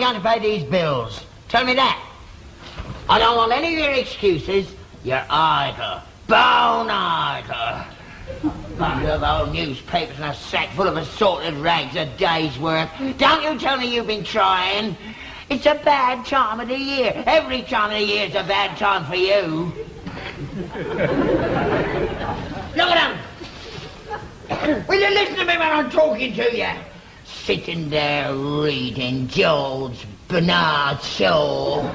going to pay these bills? Tell me that. I don't want any of your excuses. You're idle. Bone idle. Bundle of old newspapers and a sack full of assorted rags a day's work. Don't you tell me you've been trying. It's a bad time of the year. Every time of the year is a bad time for you. Look at them. Will you listen to me when I'm talking to you? Sitting there reading George Bernard Shaw.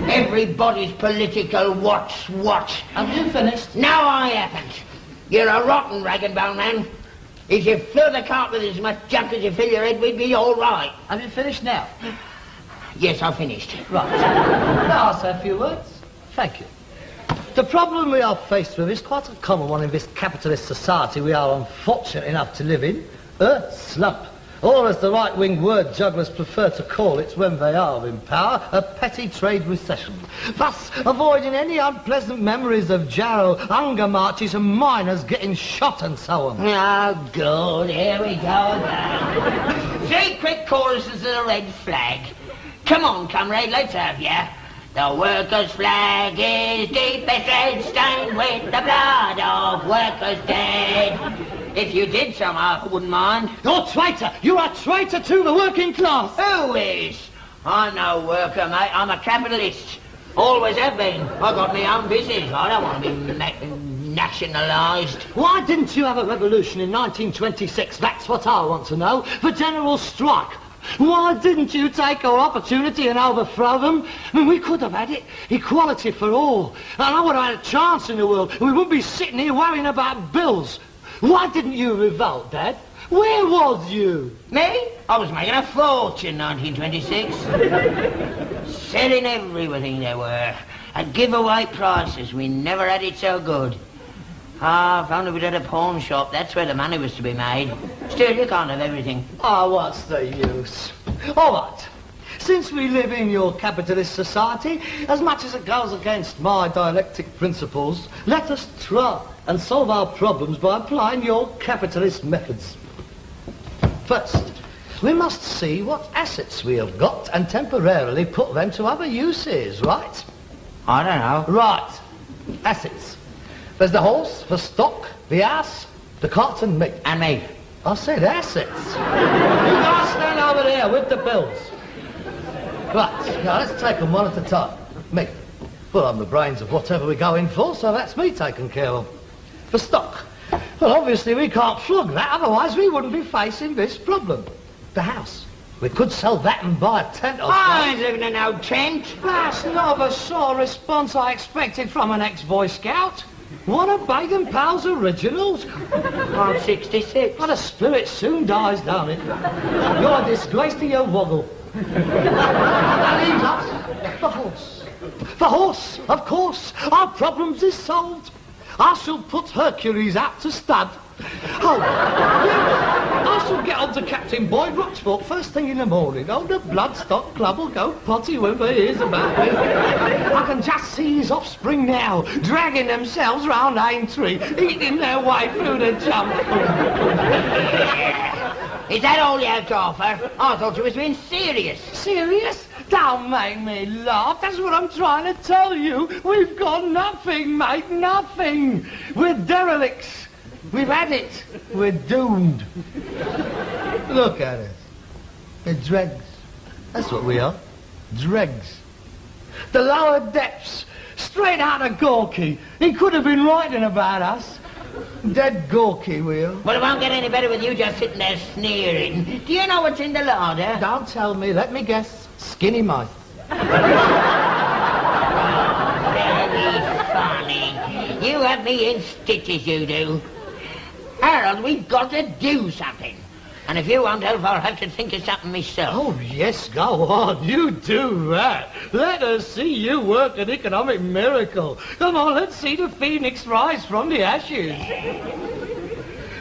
Everybody's political watch. Have you finished? No, I haven't. You're a rotten rag and bone man. If you fill the cart with as much junk as you fill your head, we'd be all right. Have you finished now? Yes, I've finished. Right. Now I'll say a few words. Thank you. The problem we are faced with is quite a common one in this capitalist society we are unfortunate enough to live in. A slump. Or, as the right-wing word jugglers prefer to call it when they are in power, a petty trade recession. Thus, avoiding any unpleasant memories of Jarrow, hunger marches and miners getting shot and so on. Oh, good. Here we go again. 3 quick choruses of the red flag. Come on, comrade, let's have ya. The workers' flag is deepest red, stained with the blood of workers dead. If you did somehow, I wouldn't mind. You're a traitor! You're a traitor to the working class! Who is? I'm no worker, mate. I'm a capitalist. Always have been. I got my own business. I don't want to be nationalised. Why didn't you have a revolution in 1926? That's what I want to know. The general strike. Why didn't you take our opportunity and overthrow them? I mean, we could have had it. Equality for all. And I would have had a chance in the world. We wouldn't be sitting here worrying about bills. Why didn't you revolt, Dad? Where was you? Me? I was making a fortune in 1926. Selling everything there were. At giveaway prices. We never had it so good. Ah, if only we'd had a pawn shop. That's where the money was to be made. Still, you can't have everything. Oh, what's the use? All right. Since we live in your capitalist society, as much as it goes against my dialectic principles, let us try and solve our problems by applying your capitalist methods. First, we must see what assets we have got and temporarily put them to other uses, right? I don't know. Right. Assets. There's the horse, the stock, the ass, the cart and me. And me. I said assets. You guys stand over there with the bills. Right, now let's take them one at a time. Me. Well, I'm the brains of whatever we go in for, so that's me taken care of. For stock. Well, obviously we can't flog that, otherwise we wouldn't be facing this problem. The house. We could sell that and buy a tent or something. I ain't living in no tent. That's not the sort of response I expected from an ex-Boy Scout. One of Baden Powell's originals. I'm 66. Well, the spirit soon dies, don't it? You're a disgrace to your woggle. That leaves us the horse. The horse, of course. Our problems is solved. I shall put Hercules out to stud. Oh, yeah. I shall get on to Captain Boyd Rochfort first thing in the morning. Oh, the Bloodstock Club will go potty when they hears about me. I can just see his offspring now, dragging themselves round Aintree, eating their way through the jump. Is that all you have to offer? I thought you was being serious. Serious? Don't make me laugh. That's what I'm trying to tell you. We've got nothing, mate, nothing. We're derelicts. We've had it. We're doomed. Look at us. We're dregs. That's what we are. Dregs. The lower depths. Straight out of Gorky. He could have been writing about us. Dead Gorky, we are. Well, it won't get any better with you just sitting there sneering. Do you know what's in the larder? Don't tell me. Let me guess. Skinny mice. Very funny. You have me in stitches, you do. Harold, we've got to do something. And if you won't help, I'll have to think of something myself. Oh, yes, go on. You do that. Let us see you work an economic miracle. Come on, let's see the phoenix rise from the ashes.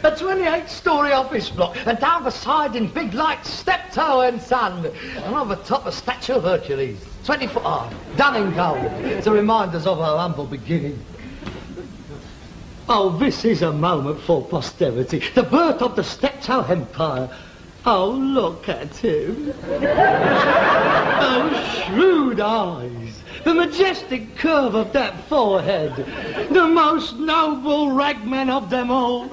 A 28-storey office block, and down the side in big lights, Steptoe and Son. And on the top, a statue of Hercules. 20-foot high, done in gold, to remind us of our humble beginning. Oh, this is a moment for posterity. The birth of the Steptoe Empire. Oh, look at him. Those shrewd eyes. The majestic curve of that forehead. The most noble ragman of them all.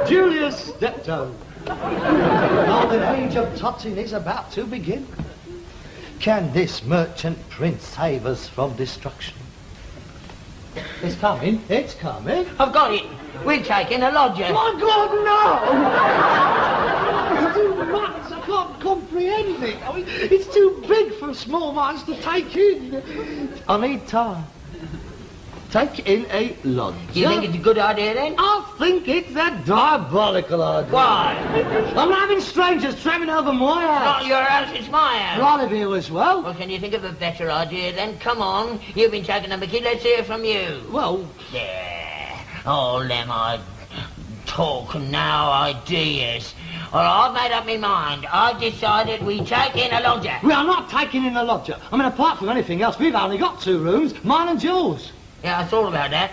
Julius Steptoe. The golden age of Totting is about to begin. Can this merchant prince save us from destruction? It's coming. It's coming. I've got it. We're taking a lodger. My God, no! It's too much. I can't comprehend it. I mean, it's too big for small minds to take in. I need time. Take in a lodger. Do you think it's a good idea, then? I think it's a diabolical idea. Why? I'm having strangers travelling over my house. Not your house, it's my house. Well, I live here as well. Well, can you think of a better idea, then? Come on. You've been taking the mickey. Let's hear from you. Well... Yeah. All them talking now ideas. Well, I've made up my mind. I've decided we take in a lodger. We are not taking in a lodger. I mean, apart from anything else, we've only got 2 rooms, mine and yours. Yeah, I thought about that.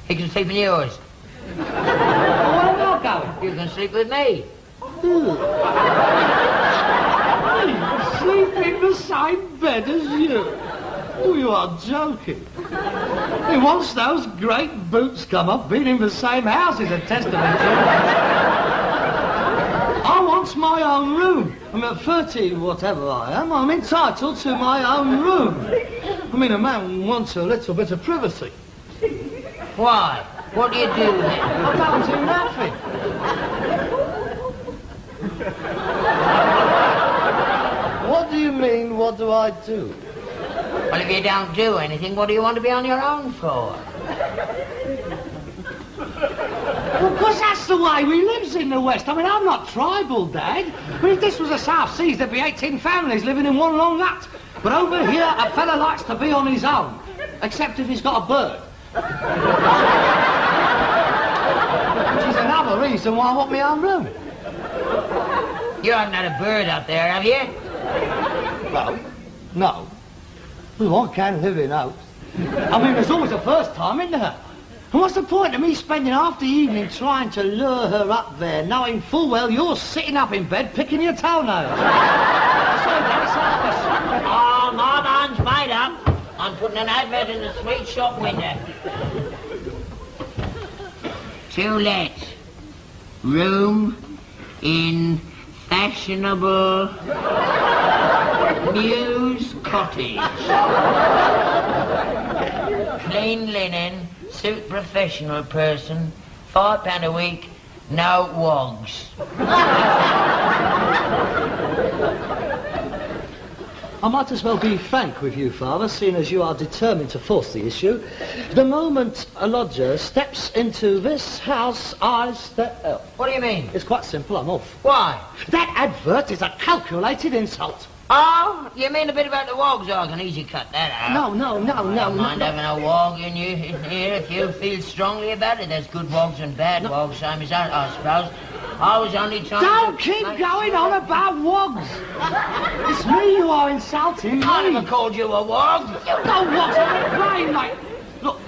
He can sleep in yours. Well, where am I going? You can sleep with me. I sleep in the same bed as you. Oh, you are joking. And once those great boots come off, being in the same house is a testament to it. I want my own room. I'm at 30, whatever I am. I'm entitled to my own room. I mean, a man wants a little bit of privacy. Why? What do you do then? I don't do nothing. What do you mean, what do I do? Well, if you don't do anything, what do you want to be on your own for? Well, because that's the way we lives in the West. I mean, I'm not tribal, Dad. I mean, if this was the South Seas, there'd be 18 families living in one long hut. But over here, a fella likes to be on his own. Except if he's got a bird. Which is another reason why I want my own room. You haven't had a bird up there, have you? Well, no. Well, I can live in hopes. I mean, there's always a first time, isn't there? And what's the point of me spending half the evening trying to lure her up there, knowing full well you're sitting up in bed picking your toenails? Oh, my mind's made up. I'm putting an advert in the sweet shop window. To let. Room in fashionable Mews Cottage. Clean linen, suit professional person, £5 a week, no wogs. I might as well be frank with you, Father, seeing as you are determined to force the issue. The moment a lodger steps into this house, I step out. What do you mean? It's quite simple, I'm off. Why? That advert is a calculated insult. Oh, you mean a bit about the wogs? I can easily cut that out. No. I don't mind having a wog in here if you feel strongly about it. There's good wogs and bad wogs, same as that, I suppose. I was only trying Don't to... keep going on about wogs. It's me you are insulting, me. I never called you a wog. You know what's on your brain, mate. Look,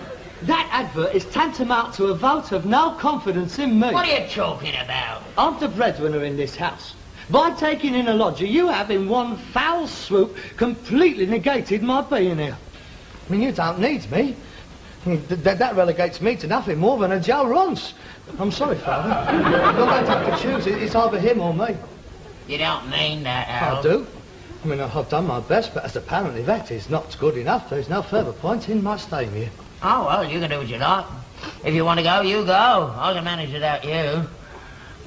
that advert is tantamount to a vote of no confidence in me. What are you talking about? I'm the breadwinner in this house. By taking in a lodger, you have in one foul swoop completely negated my being here. I mean, you don't need me. I mean, that relegates me to nothing more than a Joe Ronce. I'm sorry, Father. You're going to have to choose. It's either him or me. You don't mean that, Al. I do. I mean, I've done my best, but as apparently that is not good enough, there's no further point in my staying here. Oh, well, you can do what you like. If you want to go, you go. I can manage without you.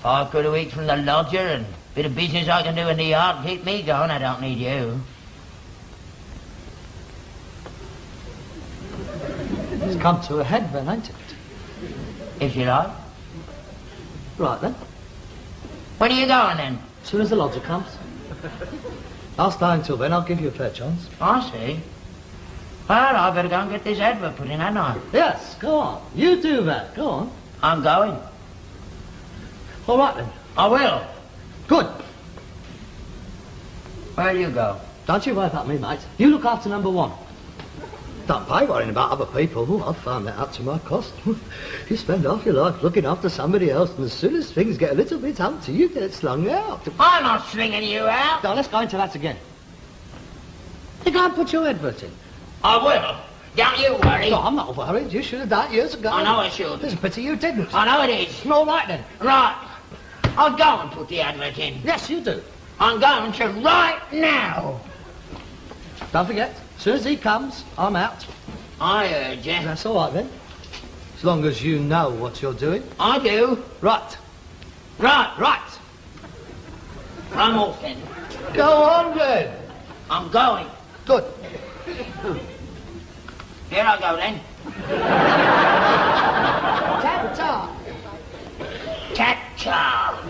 £5 a week from the lodger and a bit of business I can do in the yard keep me going. I don't need you. It's come to a head then, ain't it? If you like. Right then. When are you going then? As soon as the lodger comes. I'll stay until then. I'll give you a fair chance. I see. Well, I better go and get this advert put in, hadn't I? Yes, go on. You do that. Go on. I'm going. All right then. I will. Good. Where'll you go? Don't you worry about me, mate. You look after number 1. Don't pay worrying about other people. Oh, I found that out to my cost. You spend half your life looking after somebody else, and as soon as things get a little bit empty, you get slung out. I'm not slinging you out. Now, let's go into that again. You can't put your advert in. I will. Don't you worry. No, I'm not worried. You should have done it years ago. I know I should. It's a pity you didn't. I know it is. All right, then. Right. I'll go and put the advert in. Yes, you do. I'm going to right now. Don't forget, as soon as he comes, I'm out. I heard you. That's all right, then. As long as you know what you're doing. I do. Right. Right. I'm off then. Go on, then. I'm going. Good. Here I go then. Ta-ta. Ta-ta.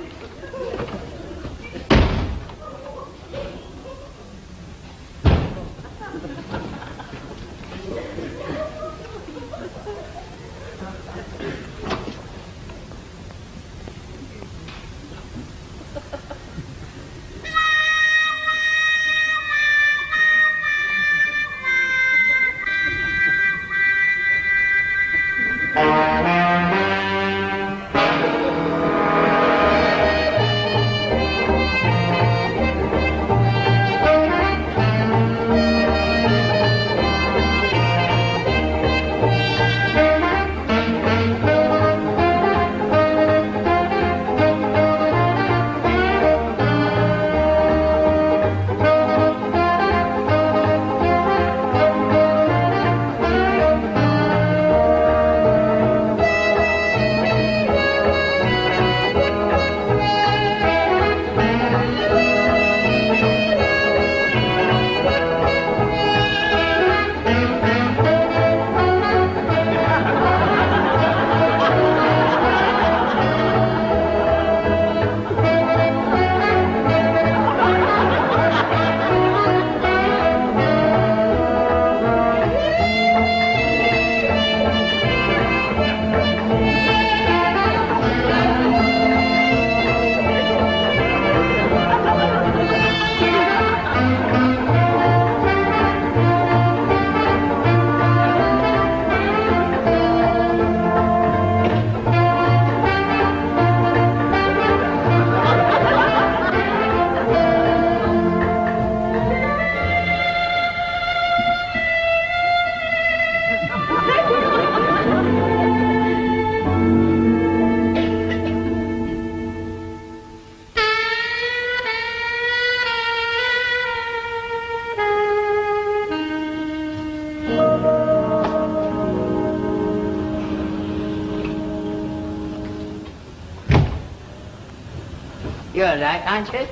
You're late, aren't you?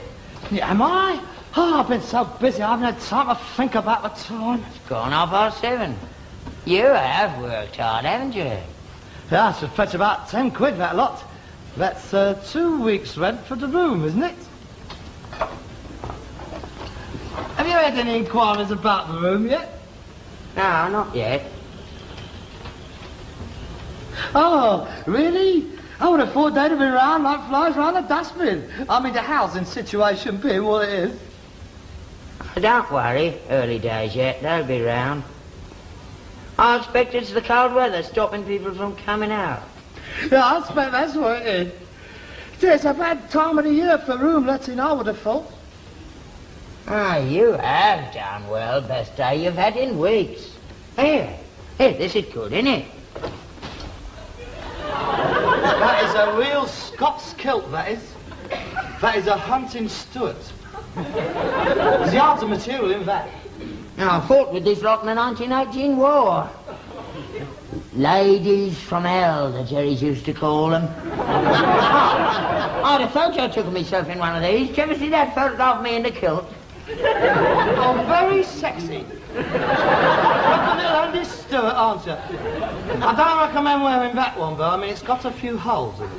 Yeah, am I? Oh, I've been so busy, I haven't had time to think about the time. It's gone 7:30. You have worked hard, haven't you? Yeah, I should fetch about 10 quid, that lot. That's 2 weeks' rent for the room, isn't it? Have you had any inquiries about the room yet? No, not yet. Oh, really? I would have thought they'd have been round like flies round a dustbin. I mean, the housing situation being what it is. Don't worry, early days yet, they'll be round. I expect it's the cold weather stopping people from coming out. Yeah, I expect that's what it is. It's a bad time of the year for room letting, I would have thought. Ah, you have done well, best day you've had in weeks. Here, this is good, isn't it? That is a real Scots kilt, that is. That is a hunting Stuart. There's yards of material in that. Now, I fought with this lot in the 1918 war. Ladies from hell, the Jerrys used to call them. I had a photo took of myself in one of these. Did you ever see that photograph of me in the kilt? Oh, very sexy. Like a little Andy Stewart, aren't you? I don't recommend wearing that one, though. I mean, it's got a few holes in it.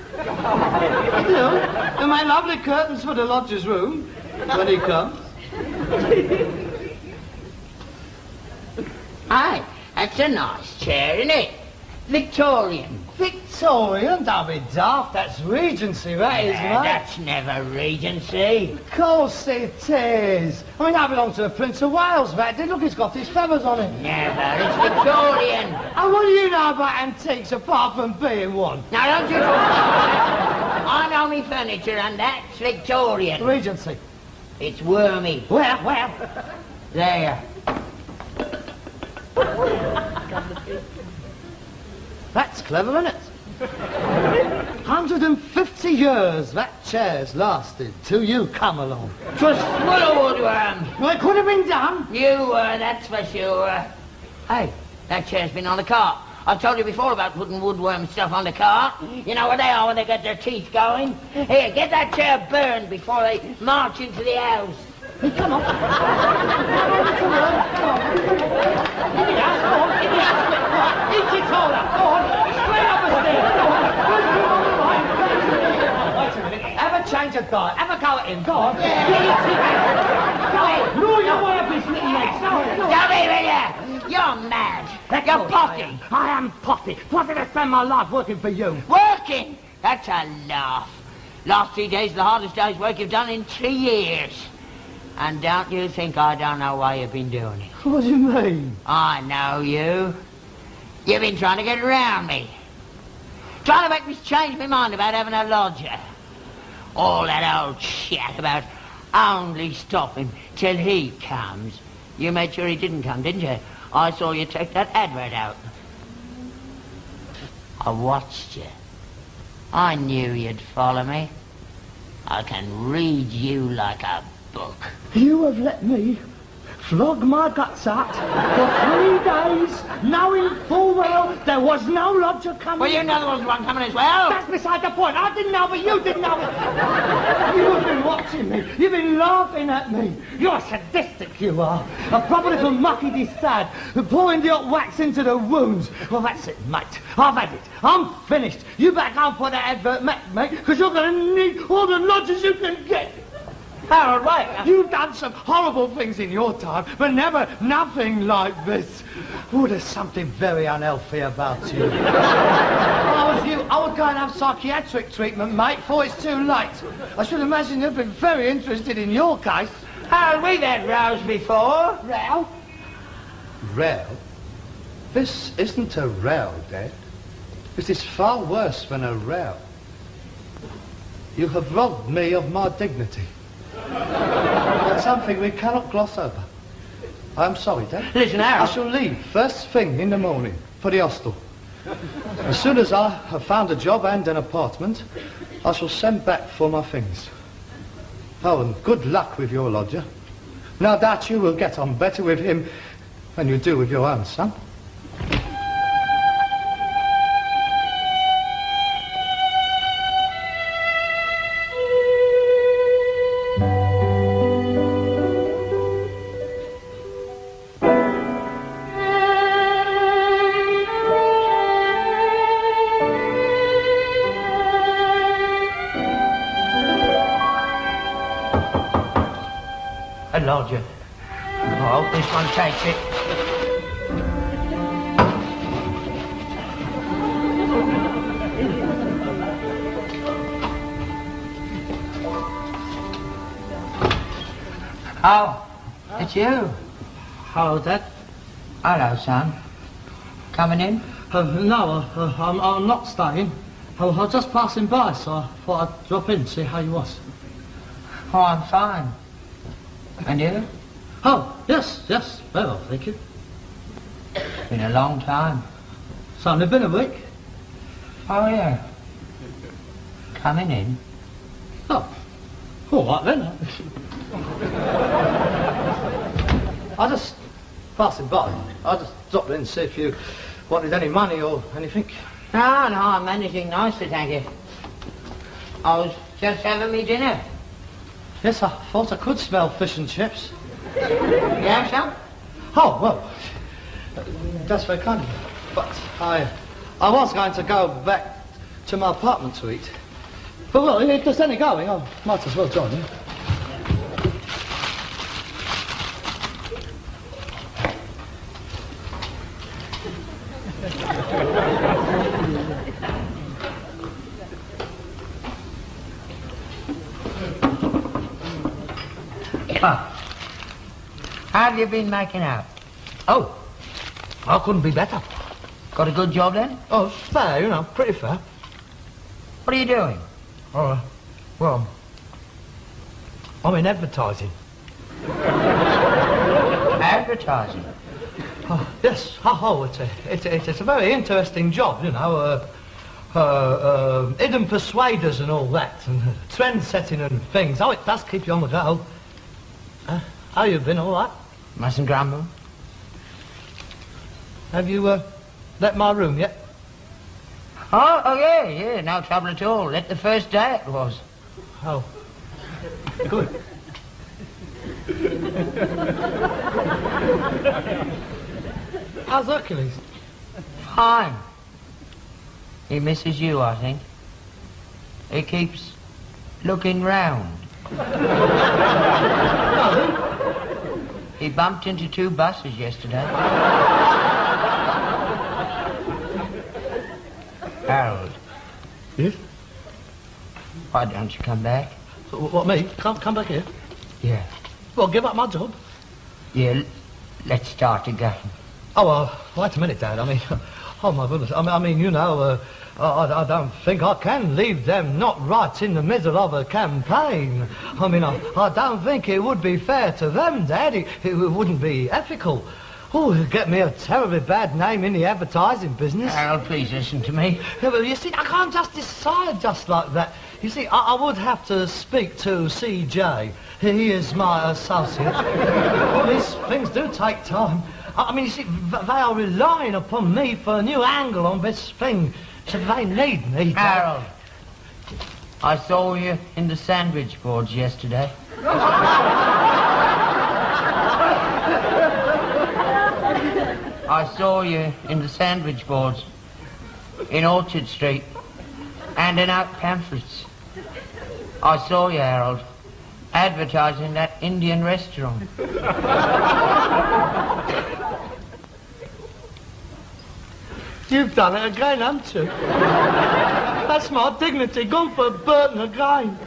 Still, they make lovely curtains for the lodger's room when he comes. Aye, that's a nice chair, isn't it? Victorian. Victorian? Don't be daft. That's Regency, that is, mate. That's never Regency. Of course it is. I mean, that belongs to the Prince of Wales, that did. Look, it's got his feathers on it. Never. It's Victorian. And what do you know about antiques apart from being one? Now, don't you talk about that. I know me furniture, and that's Victorian. Regency. It's wormy. Where? There. That's clever, isn't it? 150 years that chair's lasted till you come along. 'Twas full of woodworm. Well, it could have been done. You were, that's for sure. Hey, that chair's been on the cart. I've told you before about putting woodworm stuff on the cart. You know what they are when they get their teeth going? Here, get that chair burned before they march into the house. Hey, come on. Come on. Give me that. Go on. Give me that. Eat your taller. Go on. Straight up the stairs. Go on. Wait a minute. Have a change of diet. Have a go at him. Go on. Go on. No, you want to be sitting next. Come here, will you? You're mad. You're potty. I am potty. Potty to spend my life working for you. Working? That's a laugh. Last 3 days, the hardest day's work you've done in 3 years. And don't you think I don't know why you've been doing it? What do you mean? I know you. You've been trying to get around me. Trying to make me change my mind about having a lodger. All that old chat about only stop him till he comes. You made sure he didn't come, didn't you? I saw you take that advert out. I watched you. I knew you'd follow me. I can read you like a book. You have let me flog my guts out for 3 days, knowing full well there was no lodger coming. Well, you know there wasn't one coming as well. That's beside the point. I didn't know, but you didn't know. You've been watching me. You've been laughing at me. You're sadistic, you are. A proper little mucky sad, pouring the hot wax into the wounds. Well, that's it, mate. I've had it. I'm finished. You better go and put that advert, mate, because you're going to need all the lodgers you can get. Harold, wait. You've done some horrible things in your time, but never nothing like this. Oh, there's something very unhealthy about you. If I was you, I would go and have psychiatric treatment, mate, before it's too late. I should imagine you've been very interested in your case. Harold, we've had rows before. Row? Row? This isn't a row, Dad. This is far worse than a row. You have robbed me of my dignity. That's something we cannot gloss over. I'm sorry, Dad. Listen, Harold. I shall leave first thing in the morning for the hostel. As soon as I have found a job and an apartment, I shall send back for my things. Oh, and good luck with your lodger. No doubt you will get on better with him than you do with your own son. A lodger. I hope this one takes it. Oh, it's you. Hello, Dad. Hello, son. Coming in? No, I'm not staying. I was just passing by, so I thought I'd drop in and see how you was. Oh, I'm fine. And you? Oh, yes, very well, thank you. Been a long time. It's only been a week. Oh, yeah. Coming in? Oh, all right then. I just passing by. I just dropped in to see if you wanted any money or anything. No, I'm anything nice to thank you. I was just having me dinner. Yes, I thought I could smell fish and chips. You have some? Oh, well, that's very kind of you. But I was going to go back to my apartment to eat. But, well, if there's any going, I might as well join you. How have you been making out? Oh, I couldn't be better. Got a good job then? Oh, it's fair, you know, pretty fair. What are you doing? Well, I'm in advertising. Advertising? Oh, yes, it's a very interesting job, you know. Hidden persuaders and all that, and trend setting and things. Oh, it does keep you on the go. How you been, all right? Mustn't grumble. Have you let my room yet? Oh, yeah, no trouble at all. Let the first day it was. Oh, good. How's Hercules? Fine. He misses you, I think. He keeps looking round. No. He bumped into 2 buses yesterday. Harold. Yes? Why don't you come back? What, me? Come back here? Yeah. Well, give up my job? Yeah, let's start again. Oh, wait a minute, Dad. I mean, oh, my goodness. I mean, you know, I don't think I can leave them not right in the middle of a campaign. I mean, I don't think it would be fair to them, Dad. It wouldn't be ethical. Oh, it'd get me a terribly bad name in the advertising business. Harold, please listen to me. Yeah, well, you see, I can't just decide just like that. You see, I would have to speak to CJ. He is my associate. Well, these things do take time. I mean, you see, they are relying upon me for a new angle on this thing. So they need me. Harold, I saw you in the sandwich boards yesterday. I saw you in the sandwich boards in Orchard Street, handing out pamphlets. I saw you, Harold, advertising that Indian restaurant. You've done it again, haven't you? That's my dignity, gone for Burton again.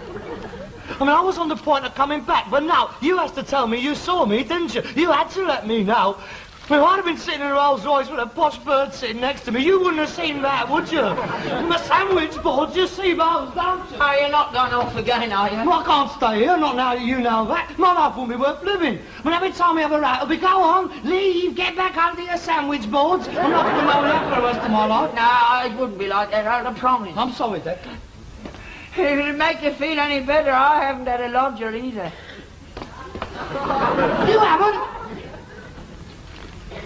I mean, I was on the point of coming back, but now you had to tell me you saw me, didn't you? You had to let me know. If I'd have been sitting in a Rolls Royce with a posh bird sitting next to me, you wouldn't have seen that, would you? My sandwich boards, you see those, don't you? Oh, you're not going off again, are you? Well, I can't stay here, not now that you know that. My life won't be worth living. I mean, every time we have a row, it'll be, go on, leave, get back under your sandwich boards. I'm not going to know that for the rest of my life. No, it wouldn't be like that, Harold, I promise. I'm sorry, Dick. If it'd make you feel any better, I haven't had a lodger either. You haven't?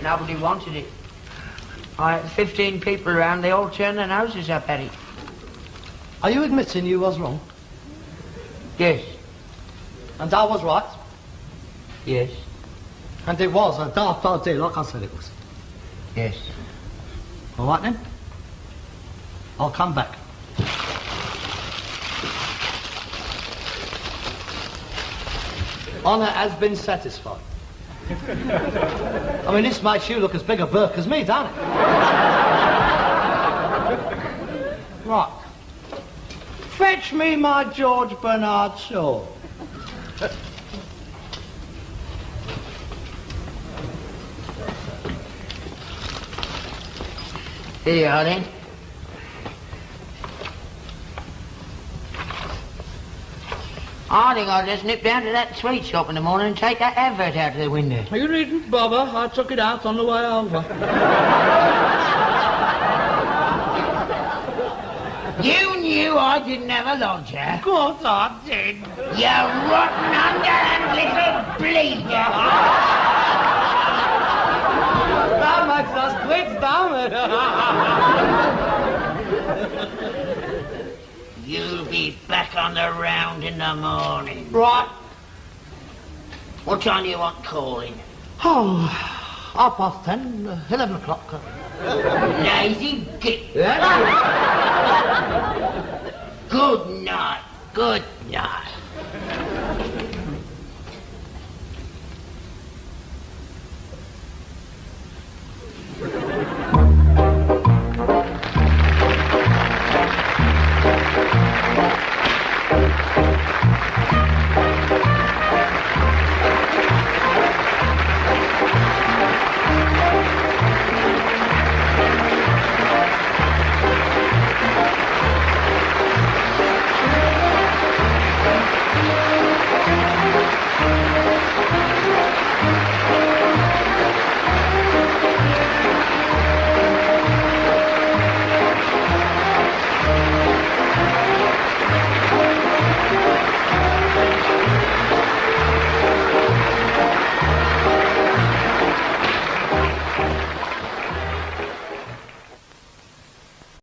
Nobody wanted it. I had 15 people around, they all turned their noses up at it. Are you admitting you was wrong? Yes. And I was right? Yes. And it was a daft idea, like I said it was? Yes. All right, then. I'll come back. Honour has been satisfied. I mean, this makes you look as big a Burke as me, don't it? Right. Fetch me my George Bernard Shaw. Here you are, then. I think I'll just nip down to that sweet shop in the morning and take that advert out of the window. You needn't bother. I took it out on the way over. You knew I didn't have a lodger. Of course I did. You rotten underhand little bleeder. That makes us quits, don't it? You'll be back on the round in the morning. Right. What time do you want calling? Oh, 10:30, 11 o'clock. Lazy git. Yeah? Good night. Good night.